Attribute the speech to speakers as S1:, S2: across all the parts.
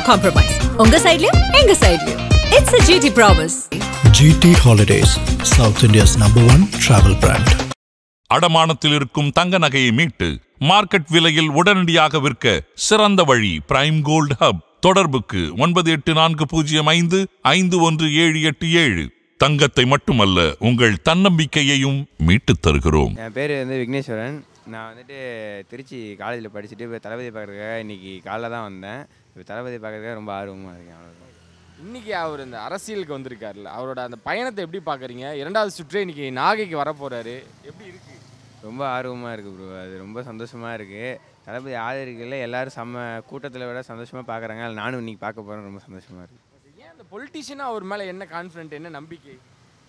S1: compromise. உங்க சைடுலயும் எங்க சைடுலயும். It's a GT promise.
S2: GT Holidays, South India's #1 travel brand.
S3: அடமானத்தில் இருக்கும் தங்க நகையை மீட்டு மார்க்கெட் விலையில் உடனடியாக விற்க சிறந்த வழி பிரைம் கோல்ட் ஹப். தொடர்புக்கு 9845551787. தங்கத்தை மட்டுமல்ல உங்கள் தன்னம்பிக்கையையும் மீட்டுத் தருகிறோம்.
S4: என் பேர் விக்னேஸ்வரன். நான் திருச்சி காலேஜில் படிச்சுட்டு இப்போ தளபதி பார்க்குறதுக்காக இன்றைக்கி காலைல தான் வந்தேன். இப்போ தளபதி பார்க்குறதுக்காக ரொம்ப ஆர்வமாக இருக்கேன். அவ்வளோதான்.
S5: இன்றைக்கி அவர் இந்த அரசியலுக்கு வந்திருக்காருல்ல, அவரோட அந்த பயணத்தை எப்படி பார்க்குறீங்க? 2வது சுற்றே இன்றைக்கி நாகைக்கு வரப்போகிறாரு, எப்படி இருக்குது?
S4: ரொம்ப ஆர்வமாக இருக்குது ப்ரோ. அது ரொம்ப சந்தோஷமாக இருக்குது. தளபதி ஆதரிக்கல எல்லாரும் கூட்டத்தில் விட சந்தோஷமாக பார்க்குறாங்க. அதில் நானும் இன்றைக்கி பார்க்க போகிறேன். ரொம்ப சந்தோஷமாக இருக்குது.
S5: ஏன் அந்த பொலிட்டீஷியனாக அவர் மேலே என்ன கான்ஃபிடென்ட், என்ன நம்பிக்கை?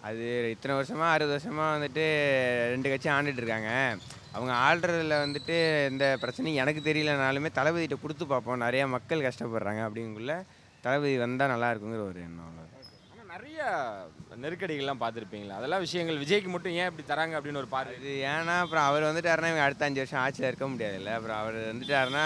S4: அது இத்தனை வருஷமாக 60 வருஷமாக 2 கட்சி ஆண்டுட்டு இருக்காங்க. அவங்க ஆள்றதில் எந்த பிரச்சனையும் எனக்கு தெரியலனாலுமே தளபதிகிட்ட கொடுத்து பார்ப்போம். நிறையா மக்கள் கஷ்டப்படுறாங்க. அப்படிங்குள்ள தளபதி வந்தால் நல்லா இருக்குங்கிற ஒரு எண்ணம்.
S5: ஆனால் நிறைய நெருக்கடிகள்லாம் பார்த்துருப்பீங்களா? அதெல்லாம் விஷயங்கள் விஜய்க்கு மட்டும் ஏன் இப்படி தராங்க அப்படின்னு ஒரு பார்வை.
S4: இது ஏன்னா அப்புறம் அவர் வந்துட்டாருன்னா இவங்க அடுத்த 5 வருஷம் ஆட்சியில் இருக்க முடியாதுல்ல. அப்புறம் அவர் வந்துட்டாருன்னா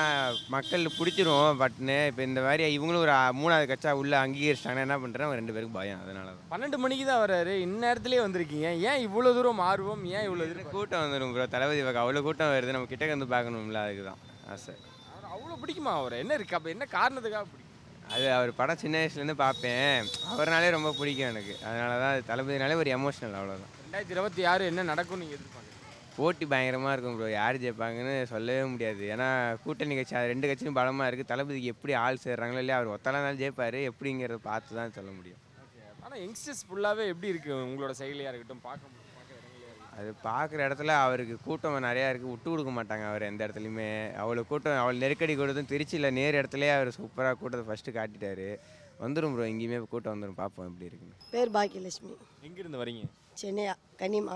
S4: மக்கள் பிடிச்சிரும். பட்னு இப்போ இந்த மாதிரி இவங்களும் ஒரு 3வது கட்சா உள்ள அங்கீகரிச்சிட்டாங்கன்னா என்ன பண்ணுறேன், அவங்க 2 பேருக்கும் பயம். அதனால தான்
S5: 12 மணிக்கு தான் வர்றாரு, இந்நேரத்துலேயே வந்திருக்கீங்க. ஏன் இவ்வளோ தூரம் ஆர்வம், ஏன் இவ்வளோ தூரம்
S4: கூட்டம் வந்துடும் ப்ரோ? தளபதி பார்க்க அவ்வளோ கூட்டம் வருது, நம்ம கிட்டக்க வந்து பார்க்கணும்ல, அதுக்கு தான் ஆசை.
S5: அவர் அவ்வளோ பிடிக்குமா? அவர் என்ன இருக்கு, அப்போ என்ன காரணத்துக்காக பிடிக்கும்?
S4: அது அவர் படம் சின்ன வயசுலேருந்து பார்ப்பேன். அவர்னாலே ரொம்ப பிடிக்கும் எனக்கு. அதனால தான் அது தளபதினாலே ஒரு எமோஷனல், அவ்வளோதான்.
S5: 2026 என்ன நடக்கும் நீங்கள் எதிர்பார்க்குறீங்க?
S4: போட்டி பயங்கரமாக இருக்கும் ப்ரோ. யார் ஜெயிப்பாங்கன்னு சொல்லவே முடியாது. ஏன்னா கூட்டணி கட்சி 2 கட்சியும் பலமாக இருக்குது. தளபதிக்கு எப்படி ஆள் சேர்றாங்களோ இல்லையா, அவர் ஒத்தலானாலும் ஜெயிப்பார். எப்படிங்கிறத பார்த்து தான் சொல்ல முடியும்.
S5: ஆனால் யங்ஸ்டர்ஸ் ஃபுல்லாகவே எப்படி இருக்குது உங்களோட செயலியாக இருக்கட்டும், பார்க்க
S4: அது பார்க்குற இடத்துல அவருக்கு கூட்டம் நிறையா இருக்குது. விட்டு கொடுக்க மாட்டாங்க அவர் எந்த இடத்துலையுமே. அவ்வளோ கூட்டம், அவ்வளோ நெருக்கடி கொடுத்தும் திருச்சியில் நேர் இடத்துலையே அவர் சூப்பராக கூட்டத்தை ஃபஸ்ட்டு காட்டிட்டாரு. வந்துடும் ப்ரோ, எங்கேயுமே கூட்டம் வந்துடும். பார்ப்போம் எப்படி இருக்குன்னு.
S6: பேர் பாக்கியலட்சுமி.
S5: எங்கேருந்து வரீங்க?
S6: சென்னை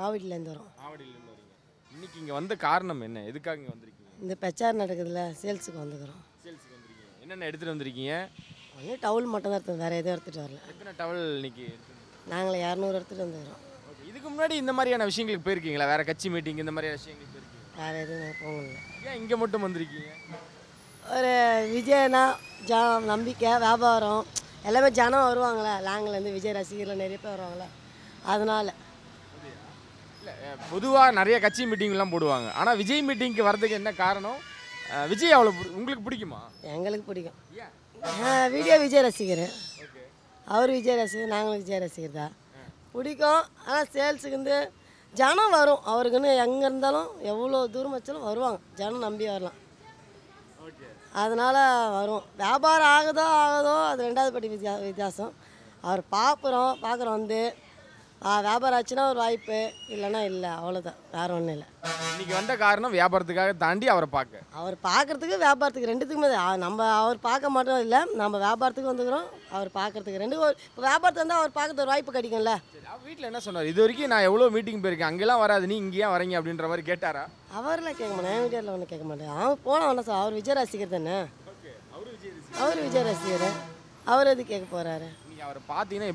S6: ஆவடியிலேருந்து வரோம்.
S5: ஆவடியிலேருந்து வரீங்க. இன்றைக்கி இங்கே வந்த காரணம் என்ன, எதுக்காக இங்கே வந்திருக்கீங்க?
S6: இந்த பிரச்சாரம் நடக்குதுல்ல, சேல்ஸுக்கு வந்துக்கிறோம்.
S5: சேல்ஸுக்கு வந்திருக்கீங்க. என்னென்ன எடுத்துகிட்டு வந்திருக்கீங்க?
S6: ஒன்று டவுல் மட்டும் தான் எடுத்து, வேறு எதுவும் எடுத்துகிட்டு வரல.
S5: எத்தனை டவல் இன்னைக்கு?
S6: நாங்கள் 200 எடுத்துகிட்டு வந்துக்கிறோம்.
S5: இதுக்கு முன்னாடி இந்த மாதிரியான விஷயங்களுக்கு போயிருக்கீங்களா? வேறு கட்சி மீட்டிங் இந்த மாதிரியான விஷயங்களுக்கு போயிருக்கீங்க?
S6: வேறு எதுவும் நாங்கள் போகல.
S5: ஏன் இங்கே மட்டும் வந்திருக்கீங்க?
S6: ஒரு விஜயனா நம்பிக்கை, வியாபாரம் எல்லாமே ஜனம் வருவாங்களே. லாங்கிலேருந்து விஜய் ரசிகர்கள் நிறைய பேர் வருவாங்களே, அதனால்.
S5: இல்லை, பொதுவாக நிறைய கட்சி மீட்டிங்லாம் போடுவாங்க. ஆனால் விஜய் மீட்டிங்க்கு வர்றதுக்கு என்ன காரணம்? விஜய் அவ்வளோ உங்களுக்கு பிடிக்குமா?
S6: எங்களுக்கு பிடிக்கும். வீடியோ விஜய் ரசிகர், அவர் விஜய் ரசிகர், நாங்களும் விஜய் ரசிகர் தான். பிடிக்கும். ஆனால் சேல்ஸுக்கு ஜனம் வரும். அவருக்குன்னு எங்கே இருந்தாலும் எவ்வளோ தூரம் வச்சாலும் வருவாங்க. ஜனம் நம்பி வரலாம். அதனால் வரும். வியாபாரம் ஆகுதோ அது 2வது படி வித்தியாசம். அவர் பார்க்குறோம் வியாபாரம் ஆச்சுன்னா ஒரு வாய்ப்பு, இல்லைன்னா இல்லை, அவ்வளோதான். வேறு ஒன்றும் இல்லை.
S5: இன்றைக்கி வந்த காரணம் வியாபாரத்துக்காக தாண்டி அவரை பார்க்க.
S6: அவர் பார்க்குறதுக்கு வியாபாரத்துக்கு 2த்துக்குமே நம்ம அவர் பார்க்க மாட்டோம் இல்லை, நம்ம வியாபாரத்துக்கு வந்துக்கிறோம். அவர் பார்க்குறதுக்கு 2 இப்போ வியாபாரத்தை வந்து அவர் பார்க்கறது ஒரு வாய்ப்பு கிடைக்கும்ல.
S5: வீட்டில் என்ன சொன்னார்? இது வரைக்கும் நான் எவ்வளோ மீட்டிங் போயிருக்கேன், அங்கெல்லாம் வராது, நீ இங்கேயே வரீங்க அப்படின்ற மாதிரி கேட்டாரா?
S6: அவரெல்லாம் கேட்க மாட்டேன். என் வீட்டில் ஒன்றும் கேட்க மாட்டேன். அவன் போனால் ஒன்றும் சார், அவர் விஜய் ரசிகர் தானே. அவர் விஜய் ரசிகர், அவர் எது கேட்க போகிறாரு?
S5: நீங்கள் அவரை பார்த்தீங்கன்னா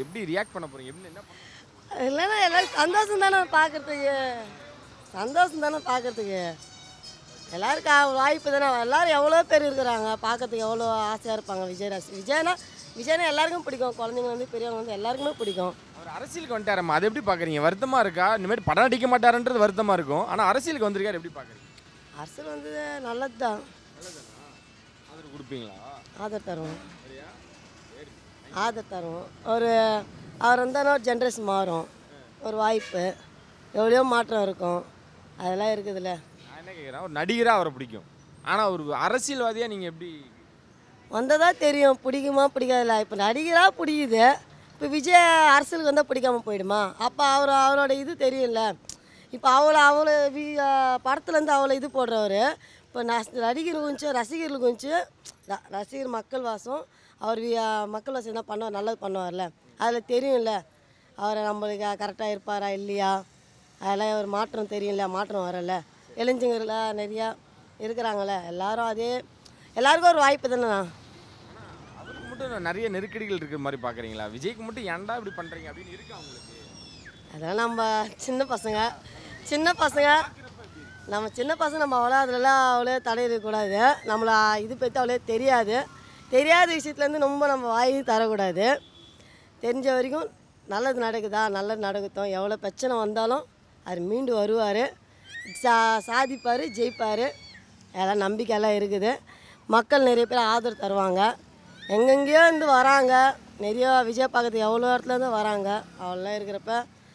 S5: எப்படி ரியாக்ட் பண்ண போகிறீங்க? என்ன
S6: இல்லைன்னா எல்லோரும் சந்தோஷம் தானே பார்க்குறதுக்கு. எல்லாருக்கும் வாய்ப்பு தானே. எல்லோரும் எவ்வளோ பேர் இருக்கிறாங்க பார்க்கறதுக்கு, எவ்வளோ ஆசையாக இருப்பாங்க. விஜய்னா எல்லாருக்கும் பிடிக்கும். குழந்தைங்க பெரியவங்க எல்லாருக்குமே பிடிக்கும்.
S5: அவர் அரசியலுக்கு வந்துட்டாரம்மா, அது எப்படி பார்க்குறீங்க? வருத்தமாக இருக்கா? இனிமேல் படம் அடிக்க மாட்டாருன்றது வருத்தமாக இருக்கும். ஆனால் அரசியலுக்கு வந்திருக்காரு, எப்படி பார்க்குறீங்க?
S6: அரசியல் நல்லது தான்.
S5: ஆதரவு கொடுப்பீங்களா?
S6: ஆதரவு தருவோம். அவர் வந்தால் ஒரு ஜென்ரேஷன் மாறும், ஒரு வாய்ப்பு, எவ்வளோ மாற்றம் இருக்கும். அதெல்லாம் இருக்குதுல்ல.
S5: நான் என்ன கேட்குறேன், ஒரு நடிகராக அவரை பிடிக்கும். ஆனால் ஒரு அரசியல்வாதியாக நீங்கள் எப்படி
S6: வந்ததா தெரியும்? பிடிக்குமா பிடிக்காதுல்ல. இப்போ நடிகராக பிடிக்குது. இப்போ விஜய் அரசியலுக்கு வந்தால் பிடிக்காமல் போயிடுமா? அப்போ அவரோட இது தெரியும்ல. இப்போ அவ்வளோ படத்துலேருந்து அவ்வளோ இது போடுறவர். இப்போ நடிகர் கொஞ்சம் ரசிகர்கள் கொஞ்சம் ரசிகர் மக்கள் வாசம். அவர் மக்கள் வாசம் என்ன பண்ணுவார், நல்லது பண்ணுவார்ல, அதில் தெரியும்ல. அவரை நம்மளுக்கு கரெக்டாக இருப்பாரா இல்லையா, அதெல்லாம் ஒரு மாற்றம் தெரியும்ல. மாற்றம் வரல. இளைஞர்கள்லாம் நிறையா இருக்கிறாங்களே, எல்லாருக்கும் ஒரு வாய்ப்பு தானே.
S5: அவருக்கு மட்டும் நிறைய நெருக்கடிகள் இருக்கிற மாதிரி பார்க்குறீங்களா? விஜய்க்கு மட்டும் ஏன்டா இப்படி பண்ணுறீங்க அப்படின்னு இருக்கா உங்களுக்கு?
S6: அதெல்லாம் நம்ம சின்ன பசங்க நம்ம அவ்வளோ அதிலலாம் அவ்வளோ தடை இருக்கக்கூடாது. நம்மளை இது பற்றி அவ்வளோ தெரியாது. தெரியாத விஷயத்துலேருந்து ரொம்ப நம்ம வாய் தரக்கூடாது. தெரிஞ்ச வரைக்கும் நல்லது நடக்குதா, நல்லது நடக்கட்டும். எவ்வளோ பிரச்சனை வந்தாலும் அவர் மீண்டு வருவார், சாதிப்பார், ஜெயிப்பார். எல்லாம் நம்பிக்கையெல்லாம் இருக்குது. மக்கள் நிறைய பேர் ஆதரவு தருவாங்க. எங்கெங்கேயோ இருந்து வராங்க, நிறைய விஜய் பார்க்கறதுக்கு எவ்வளோ இடத்துலேருந்து வராங்க. அவ்வளோலாம் இருக்கிறப்ப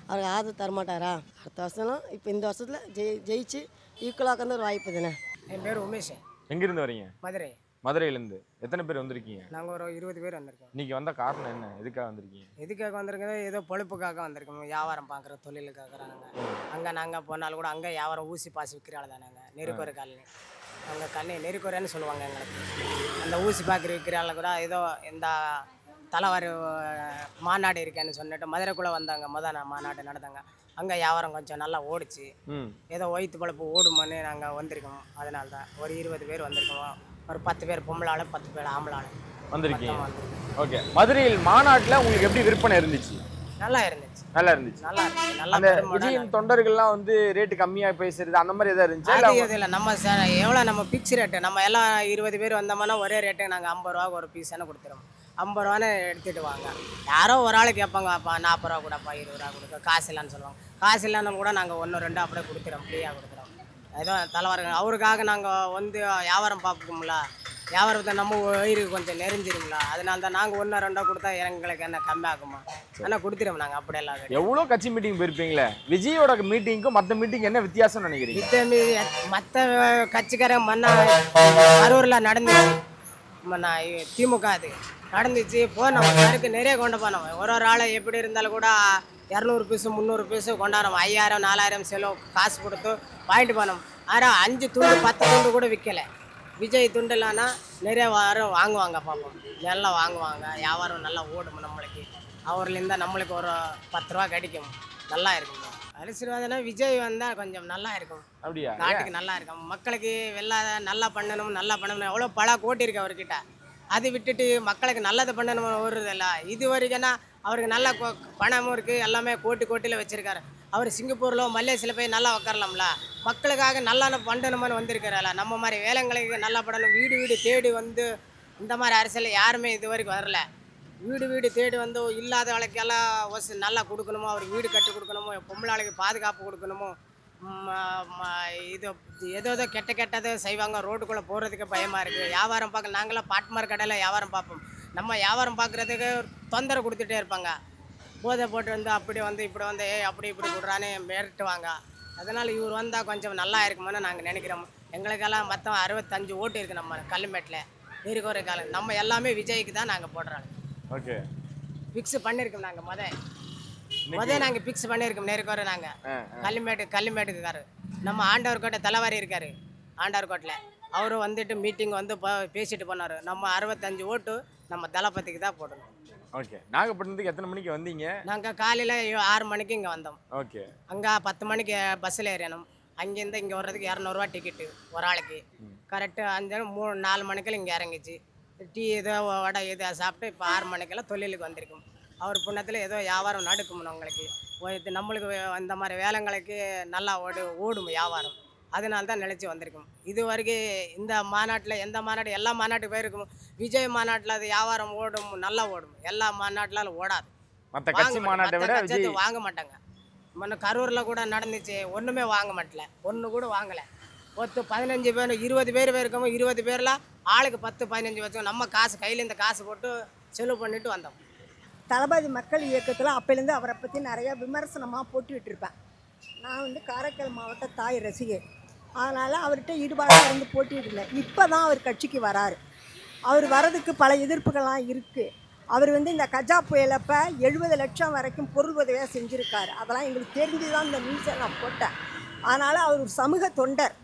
S6: அவருக்கு ஆதரவு தரமாட்டாரா? அடுத்த வருஷம்லாம் இப்போ இந்த வருஷத்தில் ஜெயிச்சு ஈக்குவலாக ஒரு வாய்ப்பு தானே.
S7: என் பேர் உமேஷ்.
S5: எங்கேருந்து வரீங்க?
S7: மதுரை.
S5: மதுரையிலேருந்து. எத்தனை பேர் வந்திருக்கீங்க?
S7: நாங்கள் ஒரு 20 பேர் வந்திருக்கோம்.
S5: இன்னைக்கு வந்த காரணம் என்ன? எதுக்காக வந்திருக்கீங்க?
S7: எதுக்காக வந்திருக்கிறது? ஏதோ பொழுப்புக்காக வந்திருக்கோம். வியாபாரம் பார்க்குற தொழிலுக்காக நாங்கள் அங்கே நாங்கள் போனாலும் கூட அங்கே வியாபாரம் ஊசி பாசி விற்கிறாள் தான். நாங்கள் நெருக்கொரை காலனி, அங்கே நெருக்கொரைன்னு சொல்லுவாங்க எங்களுக்கு. அந்த ஊசி பார்க்குற விற்கிறாள் கூட ஏதோ இந்த தலைவர் மாநாடு இருக்கேன்னு சொல்லிட்டு மதுரைக்குள்ளே வந்தாங்க. மாநாடு நடந்தாங்க. அங்கே வியாபாரம் கொஞ்சம் நல்லா ஓடிச்சு. ஏதோ வயிற்று பழப்பு ஓடுமான்னு நாங்கள் வந்திருக்கோம். அதனால தான் ஒரு 20 பேர் வந்திருக்கோம். ஒரு 10 பேர் பொம்பளாள், 10 பேர் ஆம்பளாள்
S5: வந்திருக்கீங்க. ஓகே. மதுரையில் மாநாட்டில் உங்களுக்கு எப்படி விற்பனை இருந்துச்சு?
S7: நல்லா இருந்துச்சு.
S5: நல்லா இருந்துச்சு.
S7: நல்லா இருந்துச்சு. நல்லா
S5: அந்த விஜயின் தொண்டர்கள்லாம் வந்து ரேட்டு கம்மியாக பேசுறது அந்த மாதிரி எதாவது இருந்துச்சு?
S7: இல்லை நம்ம எவ்வளோ நம்ம பிக்ஸ் ரேட்டு நம்ம எல்லாம் 20 பேர் வந்தோம்னா ஒரே ரேட்டு நாங்கள் 50 ரூபா ஒரு பீஸானு கொடுத்துருவோம். 50 ரூபான்னு எடுத்துகிட்டு வாங்க. யாரோ ஒரு ஆள் கேட்பாங்க, அப்பா 40 ரூபா கூடப்பா, 20 ரூபா கொடுக்க, காசு இல்லைன்னு சொல்லுவாங்க. காசு இல்லைன்னு கூட நாங்கள் 1 2 அப்படியே கொடுத்துறோம், ஃப்ரீயாக கொடுத்துறோம். ஏதோ தலைவர் அவருக்காக நாங்கள் வந்து வியாபாரம் பார்ப்போம்ல, வியாபாரத்தை நம்ம வயிறுக்கு கொஞ்சம் நெறிஞ்சிருங்களா, அதனால தான் நாங்கள் 1 2 கொடுத்தா எங்களுக்கு என்ன கம்மியாகுமா? ஆனால் கொடுத்துருவோம் நாங்கள் அப்படியெல்லாம்.
S5: எவ்வளோ கட்சி மீட்டிங் போயிருப்பீங்களே, விஜயோட மீட்டிங்க்கும் மற்ற மீட்டிங் என்ன வித்தியாசம் நினைக்கிறீங்க?
S7: மற்ற கட்சிக்காரன் மண்ணா கரூரில் நடந்துச்சு, மண்ணா திமுக அது நடந்துச்சு. நம்ம கருக்கு நிறைய கொண்டு போனோம். ஒரு ஆளை எப்படி இருந்தாலும் கூட 200 பீஸு 300 பீஸு கொண்டாடுறோம். 5000 4000 செலவு காசு கொடுத்து வாங்கிட்டு போனோம். ஆனால் 5 துண்டு 10 துண்டு கூட விற்கலை. விஜய் துண்டு இல்லைன்னா நிறைய வாங்குவாங்க, பார்ப்போம் நல்லா வாங்குவாங்க. வியாபாரம் நல்லா ஓடும் நம்மளுக்கு. அவர்லேருந்தா நம்மளுக்கு ஒரு 10 ரூபா கிடைக்கும். நல்லா இருக்குங்க. அரசியல்வாதம்னா விஜய் வந்தால் கொஞ்சம் நல்லா இருக்கும்.
S5: அப்படியா?
S7: நாட்டுக்கு நல்லா இருக்கும். மக்களுக்கு நல்லா பண்ணணும் எவ்வளோ பல கோட்டி இருக்கு அவர்கிட்ட. அது விட்டுட்டு மக்களுக்கு நல்லது பண்ணணும் வருதில்ல. இது வரைக்கும்னா அவருக்கு நல்ல பணமும் இருக்குது, எல்லாமே கோட்டியில் வச்சுருக்காரு. அவர் சிங்கப்பூரில் மலேசியில் போய் நல்லா உட்காரலாம்ல. மக்களுக்காக நல்லா பண்ணணுமான்னு வந்திருக்கிறால. நம்ம மாதிரி வேலைங்களுக்கு நல்லா பண்ணணும். வீடு தேடி வந்து இந்த மாதிரி அரசியல் யாருமே இது வரைக்கும் வரல. வீடு தேடி வந்து இல்லாத ஆளுக்கெல்லாம் நல்லா கொடுக்கணுமோ, அவருக்கு வீடு கட்டி கொடுக்கணுமோ, பொம்பளாளுக்கு பாதுகாப்பு கொடுக்கணுமோ, இது ஏதோ கெட்டது செய்வாங்க. ரோட்டுக்குள்ளே போகிறதுக்கு பயமாக இருக்குது. வியாபாரம் பார்க்க நாங்களாம் பாட்மார் கடையில் வியாபாரம் பார்ப்போம். நம்ம வியாபாரம் பார்க்குறதுக்கு தொந்தரவு கொடுத்துட்டே இருப்பாங்க. போதை போட்டு வந்து அப்படி வந்து இப்படி வந்து அப்படி இப்படி கொடுறான்னு மிரட்டுவாங்க. அதனால் இவர் வந்தால் கொஞ்சம் நல்லா இருக்குமான்னு நாங்கள் நினைக்கிறோம். எங்களுக்கெல்லாம் மொத்தம் 65 ஓட்டு இருக்குது நம்ம கல்லுமேட்டில் நெருக்கொரை காலம். நம்ம எல்லாமே விஜய்க்கு தான் நாங்கள் போடுறாங்க.
S5: ஓகே.
S7: ஃபிக்ஸ் பண்ணியிருக்கோம் நாங்கள் நாங்கள் ஃபிக்ஸ் பண்ணியிருக்கோம் நெருக்கொரை. நாங்கள் கல்லுமேட்டுக்காரர் நம்ம ஆண்டவர்கோட்டை தலைவாரி இருக்கார். ஆண்டவர்கோட்டில் அவரும் வந்துட்டு மீட்டிங் வந்து பேசிட்டு போனார். நம்ம 65 ஓட்டு நம்ம தளபதிக்கு தான் போடணும்.
S5: ஓகே. நாகப்பட்டினத்துக்கு எத்தனை மணிக்கு வந்தீங்க?
S7: நாங்கள் காலையில் 6 மணிக்கு இங்கே வந்தோம்.
S5: ஓகே.
S7: அங்கே 10 மணிக்கு பஸ்ஸில் ஏறணும். அங்கேருந்து இங்கே வர்றதுக்கு 200 ரூபா டிக்கெட்டு ஒரு ஆளுக்கு. கரெக்டு 4 மணிக்கெல்லாம் இங்கே இறங்கிச்சு. டீ ஏதோ வடை ஏதோ சாப்பிட்டு இப்போ 6 மணிக்கெல்லாம் தொழிலுக்கு வந்திருக்கும். அவர் புண்ணத்தில் ஏதோ வியாபாரம் நடக்கும். உங்களுக்கு நம்மளுக்கு இந்த மாதிரி வேலைங்களுக்கு நல்லா ஓடும் வியாபாரம். அதனால தான் நினச்சி வந்திருக்கும். இது வரைக்கும் இந்த மாநாட்டில் எந்த மாநாடு எல்லா மாநாட்டுக்கு போயிருக்கும். விஜய் மாநாட்டில் அது வியாபாரம் ஓடும், நல்லா ஓடும். எல்லா மாநாட்டில் ஓடாது.
S5: மற்ற கட்சி மாநாட்டை விட விஜய்
S7: வாங்க மாட்டாங்க. முன்ன கரூரில் கூட நடந்துச்சு, ஒன்றுமே வாங்க மாட்டல, ஒன்று கூட வாங்கலை. 15 பேர் 20 பேர் இருக்கோம். 20 பேரில் ஆளுக்கு 10 15 வச்சோம். நம்ம காசு கையில் இந்த காசு போட்டு செலவு பண்ணிட்டு வந்தோம்.
S8: தளபதி மக்கள் இயக்கத்தில் அப்போலேருந்து அவரை பற்றி நிறையா விமர்சனமாக போட்டுக்கிட்டு இருப்பேன். நான் வந்து காரைக்கால் மாவட்ட தாய் ரசிகை. அதனால் அவர்கிட்ட ஈடுபாடாக இருந்து போட்டியிடல. இப்போ தான் அவர் கட்சிக்கு வராரு. அவர் வர்றதுக்கு பல எதிர்ப்புகள்லாம் இருக்குது. அவர் வந்து இந்த கஜா புயலப்போ 70 லட்சம் வரைக்கும் பொருள் உதவியாக செஞ்சுருக்காரு. அதெல்லாம் எங்களுக்கு தெரிஞ்சு தான் இந்த நியூஸை நான் போட்டேன். அதனால் அவர் ஒரு சமூக தொண்டர்.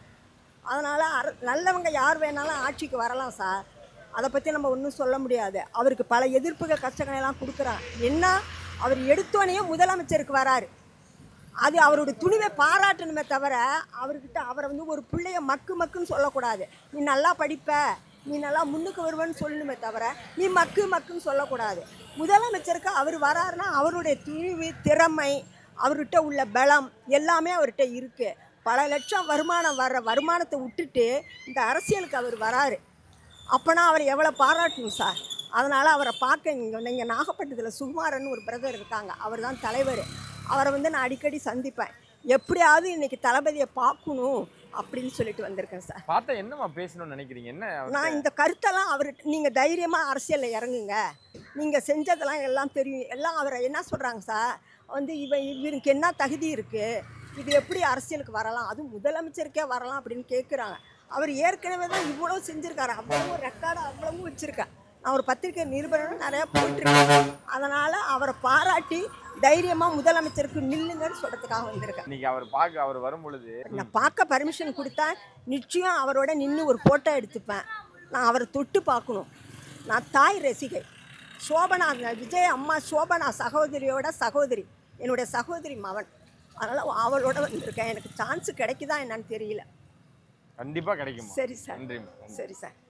S8: அதனால் நல்லவங்க யார் வேணாலும் ஆட்சிக்கு வரலாம் சார். அதை பற்றி நம்ம ஒன்றும் சொல்ல முடியாது. அவருக்கு பல எதிர்ப்புகள் கஷ்டங்களெல்லாம் கொடுக்குறான். என்ன அவர் எடுத்தோனையும் முதலமைச்சருக்கு வராரு. அது அவருடைய துணிவை பாராட்டணுமே தவிர அவர்கிட்ட அவரை வந்து ஒரு பிள்ளைய மக்குன்னு சொல்லக்கூடாது. நீ நல்லா படிப்ப, நீ நல்லா முன்னுக்கு வருவேன்னு சொல்லணுமே தவிர நீ மக்குன்னு சொல்லக்கூடாது. முதலமைச்சருக்கு அவர் வராருன்னா அவருடைய துணிவு, திறமை, அவர்கிட்ட உள்ள பலம் எல்லாமே அவர்கிட்ட இருக்குது. பல லட்சம் வருமானம் வர்ற வருமானத்தை விட்டுட்டு இந்த அரசியலுக்கு அவர் வராரு. அப்போனா அவர் எவ்வளோ பாராட்டணும் சார். அதனால் அவரை பார்க்க நீங்கள் நாகப்பட்டினத்தில் சுகுமாரன் ஒரு பிரதர் இருக்காங்க, அவர் தான் தலைவர். அவரை வந்து நான் அடிக்கடி சந்திப்பேன். எப்படியாவது இன்றைக்கி தளபதியை பார்க்கணும் அப்படின்னு சொல்லிட்டு வந்திருக்கேன் சார்.
S5: பார்த்தா என்னம்மா பேசணும்னு நினைக்கிறீங்க? என்ன
S8: நான் இந்த கருத்தெல்லாம் அவர்கிட்ட நீங்கள் தைரியமாக அரசியலில் இறங்குங்க, நீங்கள் செஞ்சதெல்லாம் எல்லாம் தெரியும் எல்லாம். அவரை என்ன சொல்கிறாங்க சார், வந்து இவருக்கு என்ன தகுதி இருக்குது, இது எப்படி அரசியலுக்கு வரலாம், அதுவும் முதலமைச்சருக்கே வரலாம் அப்படின்னு கேட்குறாங்க. அவர் ஏற்கனவே தான் இவ்வளோ செஞ்சுருக்காரு, அவ்வளவும் ரெக்கார்டு அவ்வளவும் வச்சுருக்கேன். நான் ஒரு பத்திரிகை நிருபரும் நிறையா போட்டிருக்கேன். அதனால் அவரை பாராட்டி தைரியமாக முதலமைச்சருக்கு நில்லுங்கன்னு சொல்கிறதுக்காக வந்திருக்கேன்.
S5: இன்னைக்கு அவர் வரும் பொழுது
S8: நான் பார்க்க பர்மிஷன் கொடுத்தா நிச்சயம் அவரோட நின்று ஒரு ஃபோட்டோ எடுத்துப்பேன். நான் அவரை தொட்டு பார்க்கணும். நான் தாய் ரசிகை. சோபனா, விஜய் அம்மா சோபனா சகோதரியோட சகோதரி, என்னுடைய சகோதரி மகன். அதனால் அவளோட வந்திருக்கேன். எனக்கு சான்ஸ் கிடைக்குதா என்னன்னு தெரியல.
S5: கண்டிப்பாக கிடைக்கும்.
S8: சரி சார், சரி சார்.